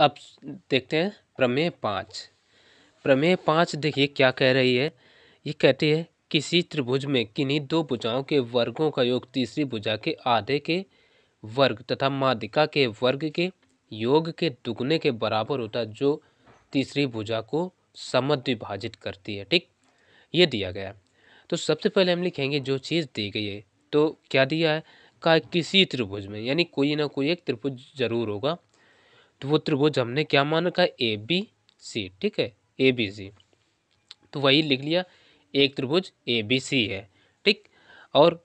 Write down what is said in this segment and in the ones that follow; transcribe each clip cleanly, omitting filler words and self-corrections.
अब देखते हैं प्रमेय 5। प्रमेय 5 देखिए क्या कह रही है। ये कहती है किसी त्रिभुज में किन्हीं दो भुजाओं के वर्गों का योग तीसरी भुजा के आधे के वर्ग तथा माध्यिका के वर्ग के योग के दुगने के बराबर होता है, जो तीसरी भुजा को समद्विभाजित करती है। ठीक, ये दिया गया है। तो सबसे पहले हम लिखेंगे जो चीज़ दी गई है। तो क्या दिया है, का किसी त्रिभुज में, यानी कोई ना कोई एक त्रिभुज जरूर होगा। तो वो त्रिभुज हमने क्या मान रखा है, ए बी सी। ठीक है, ए बी सी, तो वही लिख लिया, एक त्रिभुज ए बी सी है। ठीक, और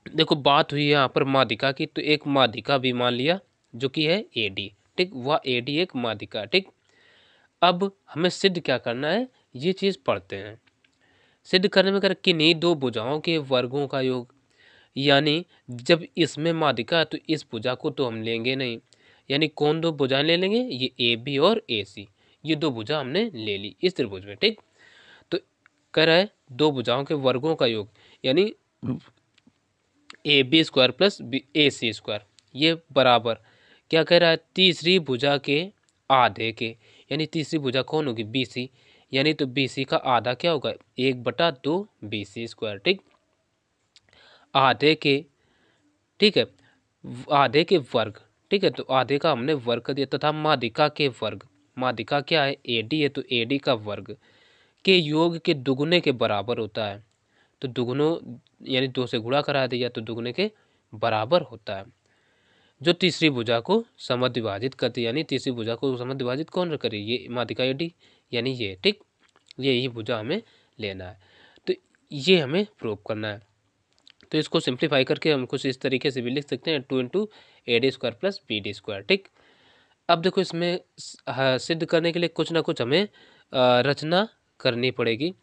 देखो बात हुई यहाँ पर माध्यिका की, तो एक माध्यिका भी मान लिया जो कि है ए डी। ठीक, वह ए डी एक माध्यिका। ठीक, अब हमें सिद्ध क्या करना है, ये चीज़ पढ़ते हैं। सिद्ध करने में कर किन्हीं दो भुजाओं के वर्गों का योग, यानी जब इसमें माध्यिका है तो इस भुजा को तो हम लेंगे नहीं, यानी कौन दो भुजाएं ले लेंगे, ये ए बी और ए सी, ये दो भुजा हमने ले ली इस त्रिभुज में। ठीक, तो कह रहा है दो भुजाओं के वर्गों का योग, यानी A B square plus A C square, ये बराबर क्या कह रहा है, तीसरी भुजा के आधे के, यानी तीसरी भुजा कौन होगी, बी सी, यानी तो बी सी का आधा क्या होगा, 1/2 बी सी स्क्वायर। ठीक, आधे के, ठीक है, आधे के वर्ग। ठीक है, तो आधे का हमने वर्ग कर दिया, तथा माध्यिका के वर्ग, माध्यिका क्या है, ए डी है, तो ए डी का वर्ग के योग के दुगुने के बराबर होता है। तो दुगुनों यानी 2 से गुणा करा दिया तो दुगुने के बराबर होता है, जो तीसरी भुजा को समद्विभाजित करती है। यानी तीसरी भुजा को समद्विभाजित कौन करे, ये माध्यिका ए डी, यानी ये। ठीक, यही भुजा हमें लेना है, तो ये हमें प्रूव करना है। तो इसको सिंप्लीफाई करके हम कुछ इस तरीके से भी लिख सकते हैं, 2 into A D square plus B D square. ठीक, अब देखो इसमें सिद्ध करने के लिए कुछ ना कुछ हमें रचना करनी पड़ेगी,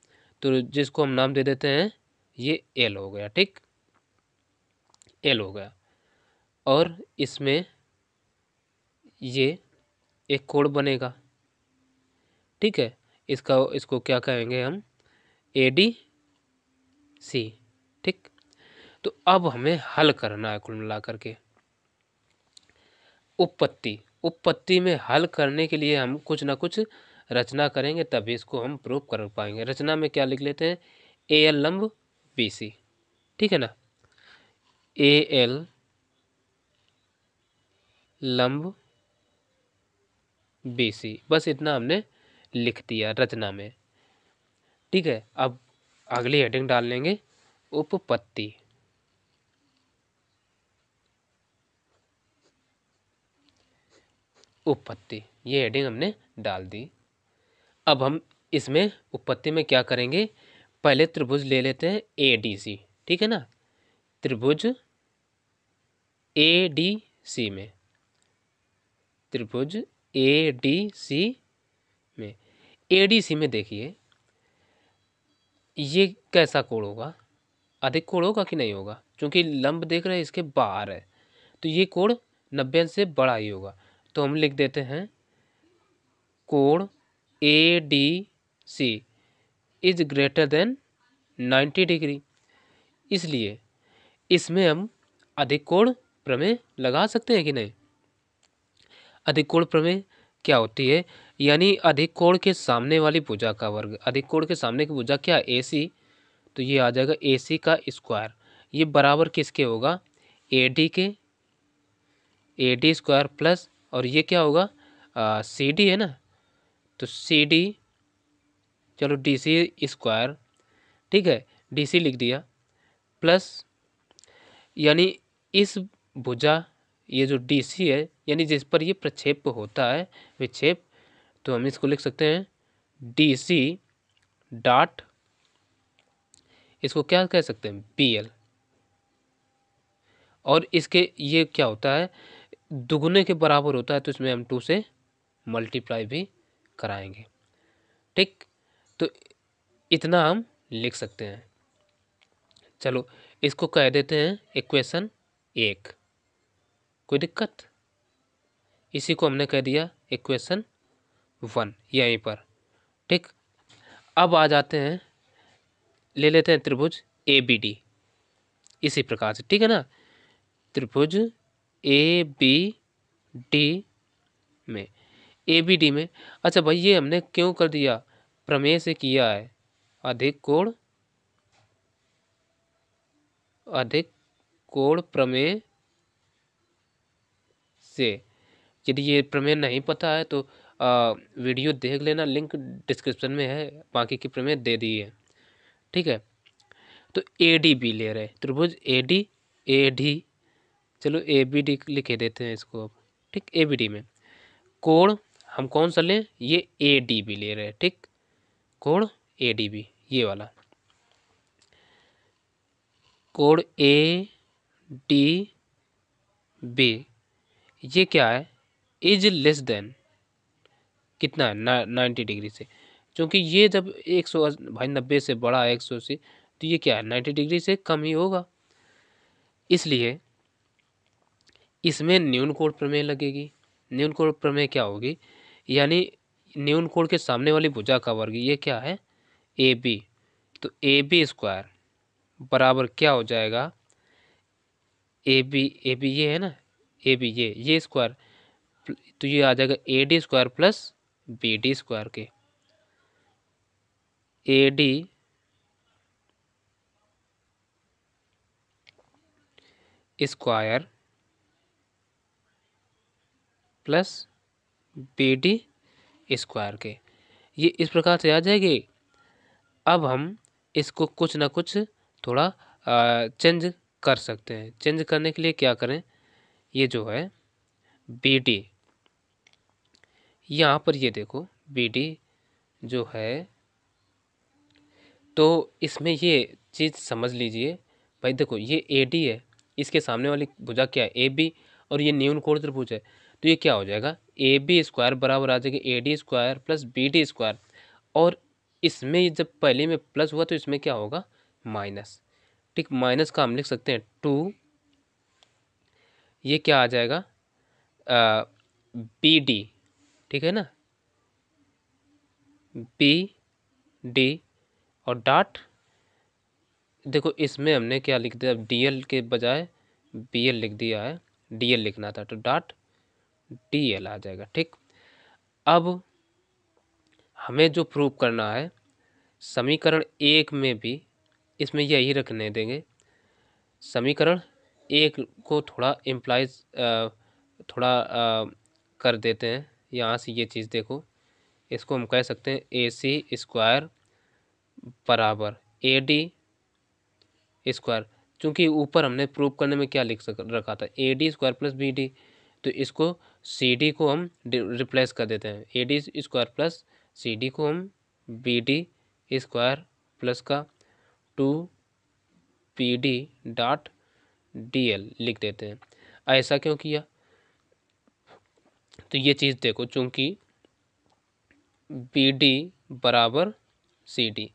तो जिसको हम नाम दे देते हैं, ये एल हो गया। ठीक, एल हो गया, और इसमें ये एक कोण बनेगा। ठीक है, इसको क्या कहेंगे हम, ए डी सी। ठीक, तो अब हमें हल करना है कुल मिला करके। उत्पत्ति में हल करने के लिए हम कुछ ना कुछ रचना करेंगे, तभी इसको हम प्रूव कर पाएंगे। रचना में क्या लिख लेते हैं, ए एल लंब बी सी। ठीक है ना, ए एल लंब बी सी, बस इतना हमने लिख दिया रचना में। ठीक है, अब अगली हेडिंग डाल लेंगे, उपपत्ति। उपपत्ति, ये हेडिंग हमने डाल दी। अब हम इसमें उपपत्ति में क्या करेंगे, पहले त्रिभुज ले लेते हैं ए डी सी। ठीक है ना, त्रिभुज ए डी सी में, त्रिभुज ए डी सी में, ए डी सी में देखिए ये कैसा कोण होगा, अधिक कोण होगा कि नहीं होगा, क्योंकि लंब देख रहे हैं इसके बाहर है, तो ये कोण 90 से बड़ा ही होगा। तो हम लिख देते हैं कोण A D C is greater than 90 degree, इसलिए इसमें हम अधिक कोण प्रमेय लगा सकते हैं कि नहीं। अधिक कोण प्रमेय क्या होती है, यानी अधिक कोण के सामने वाली भुजा का वर्ग, अधिक कोण के सामने की भुजा क्या, ए सी, तो ये आ जाएगा ए सी का स्क्वायर, ये बराबर किसके होगा, ए डी के, ए डी स्क्वायर प्लस, और ये क्या होगा, सी डी है ना, तो सी डी, चलो डी सी स्क्वायर। ठीक है, डी सी लिख दिया, प्लस, यानी इस भुजा, ये जो डी सी है, यानी जिस पर ये प्रक्षेप होता है, विक्षेप, तो हम इसको लिख सकते हैं डी सी डॉट, इसको क्या कह सकते हैं, बी एल। और इसके ये क्या होता है, दुगुने के बराबर होता है, तो इसमें हम 2 से मल्टीप्लाई भी कराएंगे। ठीक, तो इतना हम लिख सकते हैं। चलो इसको कह देते हैं इक्वेशन 1, कोई दिक्कत, इसी को हमने कह दिया इक्वेशन 1 यहीं पर। ठीक, अब आ जाते हैं, ले लेते हैं त्रिभुज ए बी डी इसी प्रकार से। ठीक है ना, त्रिभुज ए बी डी में, ए बी डी में। अच्छा भाई ये हमने क्यों कर दिया, प्रमेय से किया है, अधिक कोण प्रमेय से। यदि ये प्रमेय नहीं पता है तो वीडियो देख लेना, लिंक डिस्क्रिप्शन में है, बाकी की प्रमेय दे दी है, ठीक है। तो ए डी बी ले रहे त्रिभुज ए डी, चलो ए बी डी लिखे देते हैं इसको अब, ठीक। ए बी डी में कोण हम कौन सा लें, ये ए डी बी ले रहे हैं, ठीक। कोण ए डी बी ये वाला कोण ए डी बी, ये क्या है, इज लेस देन कितना है 90 डिग्री से, क्योंकि ये जब 100 भाई 90 से बड़ा है 180, तो ये क्या है 90 डिग्री से कम ही होगा, इसलिए इसमें न्यून कोण प्रमेय लगेगी। न्यून कोण प्रमेय क्या होगी, यानी न्यून कोण के सामने वाली भुजा का वर्ग, ये क्या है ए बी, तो ए बी स्क्वायर बराबर क्या हो जाएगा, ए बी ये है ना, ए बी ये स्क्वायर, तो ये आ जाएगा A D square plus B D square के, A D square plus B D square के, ये इस प्रकार से आ जाएगी। अब हम इसको कुछ ना कुछ थोड़ा चेंज कर सकते हैं। चेंज करने के लिए क्या करें, ये जो है बी डी, यहाँ पर ये देखो बी डी जो है, तो इसमें ये चीज़ समझ लीजिए भाई, देखो ये ए डी है, इसके सामने वाली भुजा क्या है ए बी, और ये न्यून कोण त्रिभुज है, तो ये क्या हो जाएगा ए बी स्क्वायर बराबर आ जाएगा A D square plus B D square, और इसमें जब पहले में प्लस हुआ तो इसमें क्या होगा माइनस, ठीक। माइनस का हम लिख सकते हैं 2, ये क्या आ जाएगा बी डी, ठीक है ना, बी डी और डॉट, देखो इसमें हमने क्या लिख दिया, डी एल के बजाय बी एल लिख दिया है, डी एल लिखना था, तो डॉट डी एल आ जाएगा, ठीक। अब हमें जो प्रूव करना है, समीकरण 1 में भी इसमें यही रखने देंगे। समीकरण 1 को थोड़ा इम्प्लाइज कर देते हैं, यहाँ से ये चीज़ देखो, इसको हम कह सकते हैं ए सी स्क्वायर बराबर ए डी स्क्वायर, चूँकि ऊपर हमने प्रूव करने में क्या रखा था A D square plus B D, तो इसको सी डी को हम रिप्लेस कर देते हैं, A D square plus C D को हम बी डी स्क्वायर प्लस का 2 P D dot D L लिख देते हैं। ऐसा क्यों किया, तो ये चीज़ देखो, चूँकि बी डी बराबर सी डी,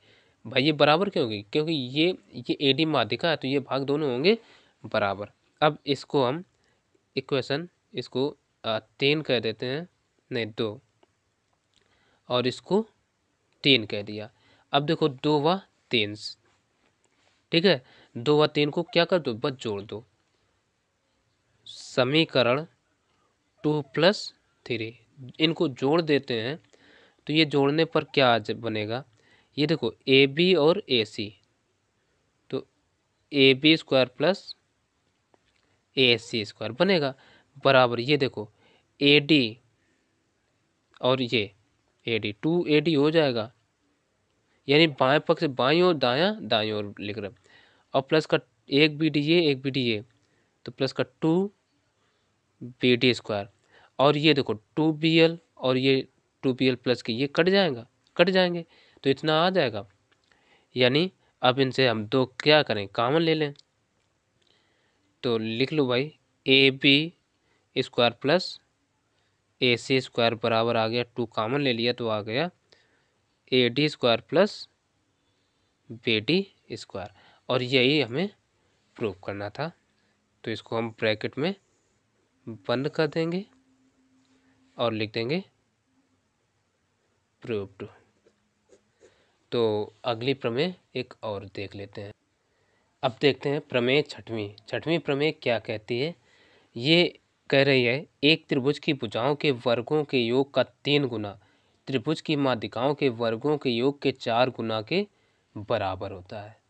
भाई ये बराबर क्यों होगी, क्योंकि ये ए डी माध्यिका है, तो ये भाग दोनों होंगे बराबर। अब इसको हम इक्वेशन इसको 3 कह देते हैं, नहीं 2, और इसको 3 कह दिया। अब देखो 2 व 3, ठीक है, 2 व 3 को क्या कर दो, बस जोड़ दो, समीकरण 2 + 3 इनको जोड़ देते हैं, तो ये जोड़ने पर क्या बनेगा, ये देखो ए बी और ए सी, तो A B square plus A C square बनेगा बराबर, ये देखो ए डी और ये ए डी 2 ए डी हो जाएगा, यानी बाएं पक्ष से बाईं ओर, दाएं ओर लिख रहे हैं, और प्लस का एक बी डी ये, तो प्लस का 2 बी डी स्क्वायर, और ये देखो 2 बी एल और ये 2 बी एल प्लस के ये कट जाएंगे, तो इतना आ जाएगा। यानी अब इनसे हम 2 क्या करें, कॉमन ले लें, तो लिख लो भाई A B square plus A C square बराबर आ गया 2 कॉमन ले लिया तो आ गया A D square plus B D square, और यही हमें प्रूव करना था, तो इसको हम ब्रैकेट में बंद कर देंगे और लिख देंगे प्रूव्ड। तो अगली प्रमेय एक और देख लेते हैं। अब देखते हैं प्रमेय छठवीं प्रमेय क्या कहती है। ये कह रही है एक त्रिभुज की भुजाओं के वर्गों के योग का 3 गुना त्रिभुज की माध्यिकाओं के वर्गों के योग के 4 गुना के बराबर होता है।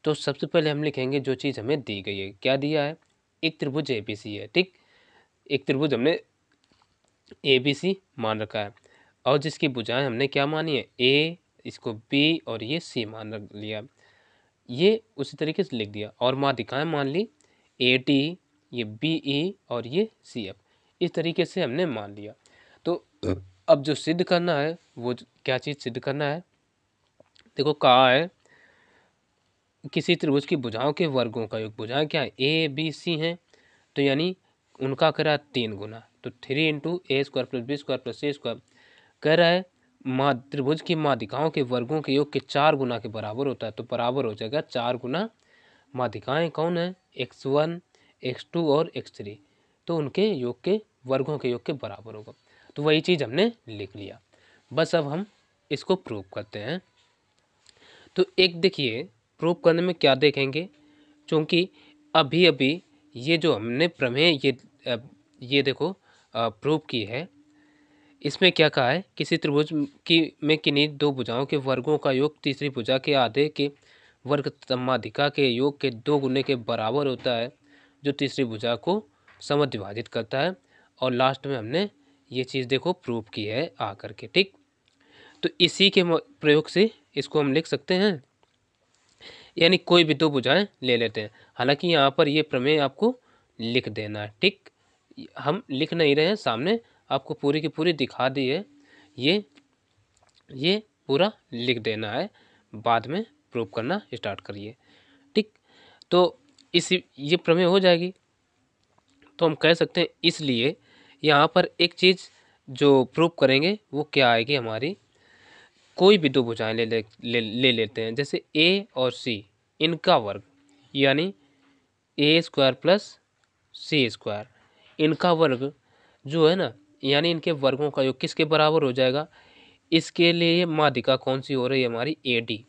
तो सबसे पहले हम लिखेंगे जो चीज़ हमें दी गई है। क्या दिया है? एक त्रिभुज एबीसी है, ठीक। एक त्रिभुज हमने एबीसी मान रखा है और जिसकी भुजाएं हमने क्या मानी है? ए, इसको बी और ये सी मान लिया। ये उसी तरीके से लिख दिया और माध्यिकाएं मान ली ए टी, ये बी ई और ये सी एफ। इस तरीके से हमने मान लिया। तो अब जो सिद्ध करना है वो क्या चीज़ सिद्ध करना है? देखो कहा है किसी त्रिभुज की भुजाओं के वर्गों का योग। भुजाएं क्या है? ए बी सी हैं, तो यानी उनका कह रहा है 3 गुना, तो 3 into A square plus B square plus C square. कह रहा है त्रिभुज की माध्यिकाओं के वर्गों के योग के 4 गुना के बराबर होता है, तो बराबर हो जाएगा 4 गुना माध्यिकाएं कौन है? x1 x2 और x3, तो उनके योग के वर्गों के योग के बराबर होगा। तो वही चीज़ हमने लिख लिया। बस अब हम इसको प्रूव करते हैं। तो एक देखिए प्रूव करने में क्या देखेंगे, क्योंकि अभी अभी ये जो हमने प्रमेय ये देखो प्रूव की है, इसमें क्या कहा है? किसी त्रिभुज में किन्हीं 2 भुजाओं के वर्गों का योग तीसरी भुजा के आधे के वर्ग माध्यिका के योग के 2 गुने के बराबर होता है, जो तीसरी भुजा को समद्विभाजित करता है। और लास्ट में हमने ये चीज़ देखो प्रूव की है आकर के, ठीक। तो इसी के प्रयोग से इसको हम लिख सकते हैं, यानी कोई भी 2 भुजाएं ले लेते हैं। हालांकि यहाँ पर ये प्रमेय आपको लिख देना है, ठीक। हम लिख नहीं रहे हैं, सामने आपको पूरी की पूरी दिखा दी है। ये पूरा लिख देना है, बाद में प्रूव करना स्टार्ट करिए, ठीक। तो ये प्रमेय हो जाएगी। तो हम कह सकते हैं इसलिए यहाँ पर एक चीज़ जो प्रूव करेंगे वो क्या आएगी हमारी, कोई भी 2 भुजाएं ले लेते हैं, जैसे ए और सी, इनका वर्ग यानी ए स्क्वायर प्लस सी स्क्वायर, इनका वर्ग जो है ना, यानी इनके वर्गों का योग किसके बराबर हो जाएगा? इसके लिए माध्यिका कौन सी हो रही है हमारी? A D.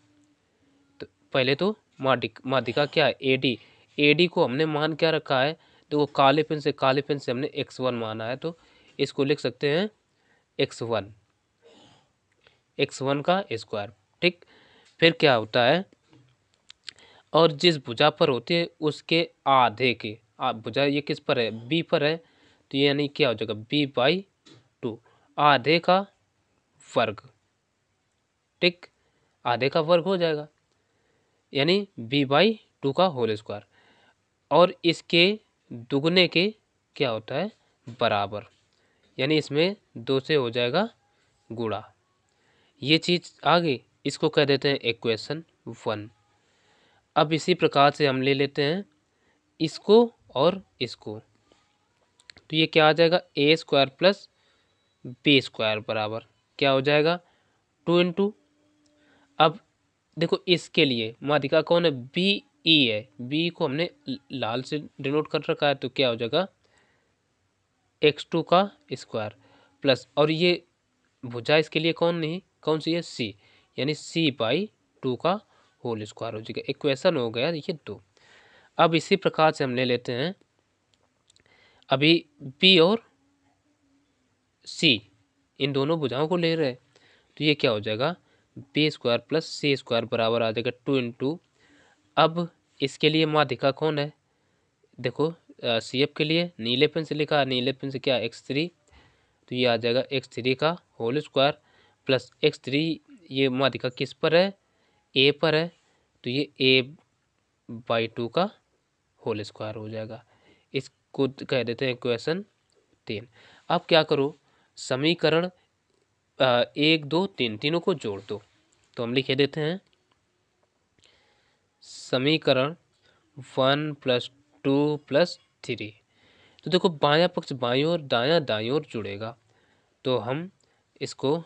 तो पहले तो माध्यिका क्या है? A D. ए डी को हमने मान क्या रखा है? तो काले पेन से हमने x1 माना है, तो इसको लिख सकते हैं x1 का स्क्वायर, ठीक। फिर क्या होता है? और जिस भुजा पर होती है उसके आधे के भुजा ये किस पर है? बी पर है, तो यानी क्या हो जाएगा? b/2 आधे का वर्ग, ठीक। आधे का वर्ग हो जाएगा यानी b/2 का होल स्क्वायर, और इसके दुगने के क्या होता है? बराबर, यानी इसमें 2 से हो जाएगा गुणा। ये चीज़ आ गई, इसको कह देते हैं इक्वेशन 1। अब इसी प्रकार से हम ले लेते हैं इसको और इसको, तो ये क्या आ जाएगा? ए स्क्वायर प्लस बी स्क्वायर बराबर क्या हो जाएगा? 2 इंटू, अब देखो इसके लिए माध्यिका कौन है? बी ई है, बी को हमने लाल से डिनोट कर रखा है, तो क्या हो जाएगा? x2 का स्क्वायर प्लस, और ये भुजा इसके लिए कौन सी है? सी, यानी c/2 का होल स्क्वायर हो जाएगा। इक्वेशन हो गया ये 2। अब इसी प्रकार से हम ले लेते हैं अभी b और c, इन दोनों भुजाओं को ले रहे हैं, तो ये क्या हो जाएगा? B square plus C square बराबर आ जाएगा 2 इंटू, अब इसके लिए माध्यिका कौन है? देखो सी एफ के लिए नीले पेन से लिखा, नीले पेन से क्या? x3, तो ये आ जाएगा x3 का होल स्क्वायर प्लस x3, ये माध्यिका किस पर है? ए पर है, तो ये a/2 का होल स्क्वायर हो जाएगा। इसको कह देते हैं इक्वेशन 3। अब क्या करो? समीकरण 1 2 3 तीनों को जोड़ दो, तो हम लिख देते हैं समीकरण 1 + 2 + 3। तो देखो बायां पक्ष बाईं ओर, दायां ओर जुड़ेगा, तो हम इसको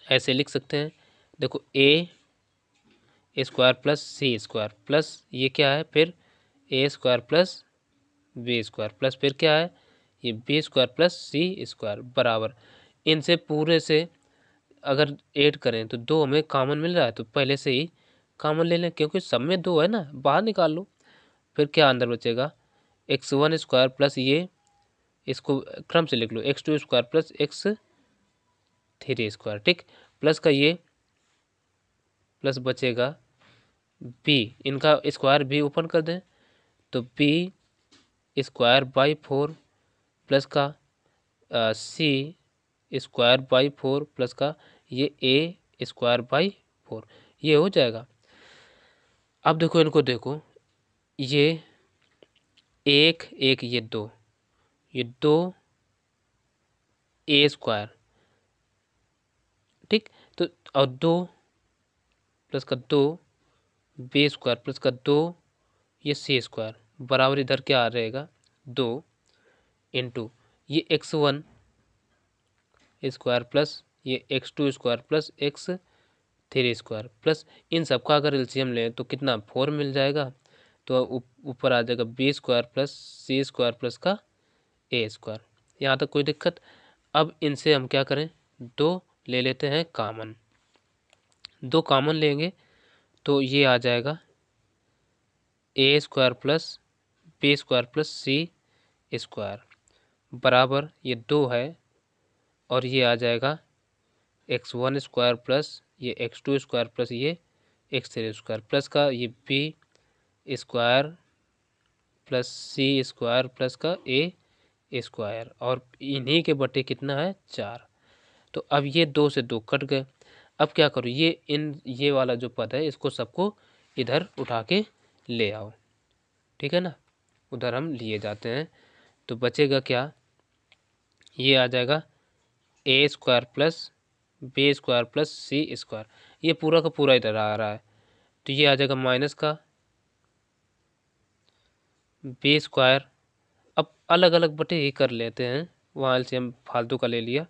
ऐसे लिख सकते हैं। देखो A square plus C square plus ये क्या है? फिर A square plus B square plus फिर क्या है? ये B square plus C square बराबर, इनसे पूरे से अगर ऐड करें तो 2 हमें कॉमन मिल रहा है, तो पहले से ही कॉमन ले लें, क्योंकि सब में 2 है ना, बाहर निकाल लो। फिर क्या अंदर बचेगा? x1 स्क्वायर प्लस ये इसको क्रम से लिख लो, x2 square plus x3 square, ठीक। प्लस का ये प्लस बचेगा b, इनका स्क्वायर भी ओपन कर दें तो b स्क्वायर बाई 4 प्लस का c स्क्वायर बाई 4 प्लस का ये a स्क्वायर बाई 4, ये हो जाएगा। अब देखो इनको देखो, ये एक एक ये दो a स्क्वायर, ठीक। तो और 2 प्लस का 2 b स्क्वायर प्लस का 2 ये c स्क्वायर बराबर इधर क्या आ रहेगा 2 इंटू ये x1 स्क्वायर प्लस ये x2 square plus x3 square plus इन सब का अगर एलसीएम लें तो कितना 4 मिल जाएगा। तो ऊपर आ जाएगा b square plus c square plus का a स्क्वायर। यहाँ तक कोई दिक्कत। अब इनसे हम क्या करें, 2 ले लेते हैं कॉमन, 2 कॉमन लेंगे तो ये आ जाएगा a square plus b square plus c square बराबर ये 2 है और ये आ जाएगा x1 स्क्वायर प्लस ये x2 स्क्वायर प्लस ये x3 स्क्वायर प्लस का ये b square plus c square plus का a स्क्वायर और इन्हीं के बटे कितना है 4। तो अब ये 2 से 2 कट गए। अब क्या करो, ये वाला जो पद है इसको सबको इधर उठा के ले आओ, ठीक है ना, उधर हम लिए जाते हैं। तो बचेगा क्या, ये आ जाएगा a square plus b square plus c square, ये पूरा का पूरा इधर आ रहा है तो ये आ जाएगा माइनस का b स्क्वायर। अब अलग अलग बटे ही कर लेते हैं, वहाँ से हम फालतू का ले लिया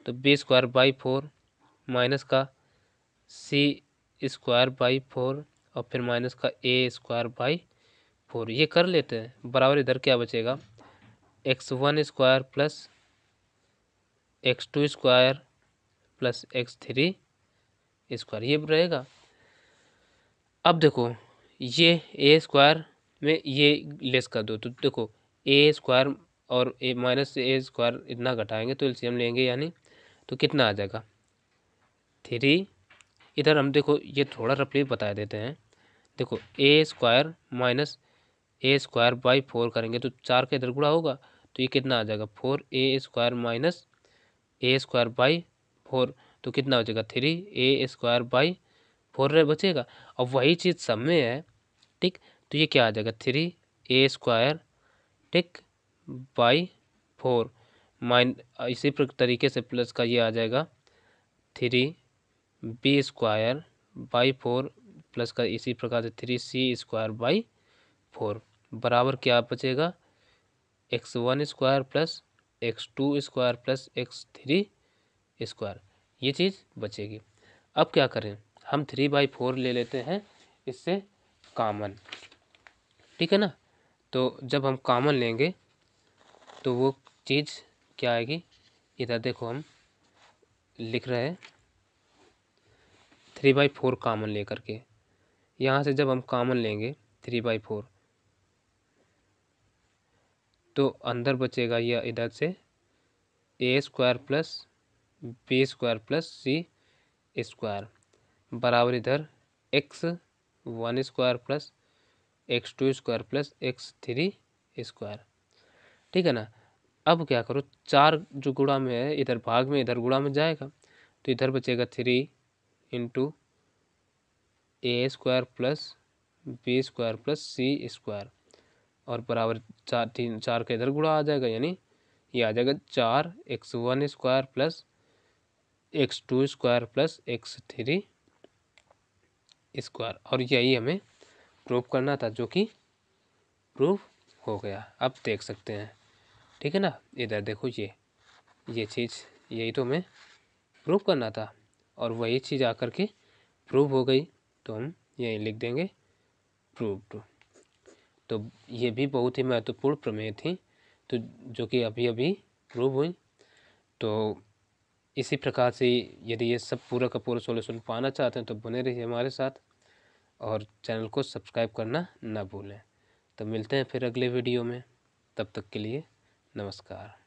तो b स्क्वायर बाई 4 माइनस का c स्क्वायर बाई 4 और फिर माइनस का a स्क्वायर बाई 4, ये कर लेते हैं बराबर इधर क्या बचेगा x1 square plus x2 square plus x3 square, ये रहेगा। अब देखो ये a स्क्वायर में ये लेस कर दो तो देखो a स्क्वायर और a माइनस a स्क्वायर इतना घटाएंगे तो एलसीएम लेंगे यानी तो कितना आ जाएगा 3। इधर हम देखो ये थोड़ा रफली बता देते हैं, देखो a square minus a square by 4 करेंगे तो 4 का इधर गुणा होगा तो ये कितना आ जाएगा 4a square minus a square by 4, तो कितना हो जाएगा 3a स्क्वायर बाई 4 बचेगा। अब वही चीज़ सब में है, ठीक। तो ये क्या आ जाएगा 3a स्क्वायर, ठीक, बाई 4 इसी तरीके से प्लस का ये आ जाएगा 3b स्क्वायर बाई 4 प्लस का इसी प्रकार से 3c स्क्वायर बाई 4 बराबर क्या बचेगा x1 square plus x2 square plus x3 square, ये चीज़ बचेगी। अब क्या करें, हम 3/4 ले लेते हैं इससे कॉमन, ठीक है ना। तो जब हम कॉमन लेंगे तो वो चीज़ क्या आएगी, इधर देखो हम लिख रहे हैं 3/4 कॉमन लेकर के, यहाँ से जब हम कॉमन लेंगे 3/4 तो अंदर बचेगा यह इधर से a square plus b square plus c square बराबर इधर x1 square plus x2 square plus x3 square, ठीक है ना। अब क्या करो, 4 जो गुणा में है इधर भाग में इधर गुणा में जाएगा तो इधर बचेगा 3 into a square plus b square plus c square और बराबर 4 का इधर गुणा आ जाएगा यानी ये आ जाएगा 4 x1 square plus x2 square plus x3 square, और यही हमें प्रूव करना था जो कि प्रूव हो गया। अब देख सकते हैं, ठीक है ना, इधर देखो ये चीज़ यही तो हमें प्रूव करना था और वही चीज़ आकर के प्रूव हो गई तो हम यही लिख देंगे प्रूव्ड। तो ये भी बहुत ही महत्वपूर्ण प्रमेय थी तो जो कि अभी अभी प्रूव हुई। तो इसी प्रकार से यदि ये सब पूरा का पूरा सॉल्यूशन पाना चाहते हैं तो बने रहिए हमारे साथ और चैनल को सब्सक्राइब करना ना भूलें। तो मिलते हैं फिर अगले वीडियो में, तब तक के लिए नमस्कार।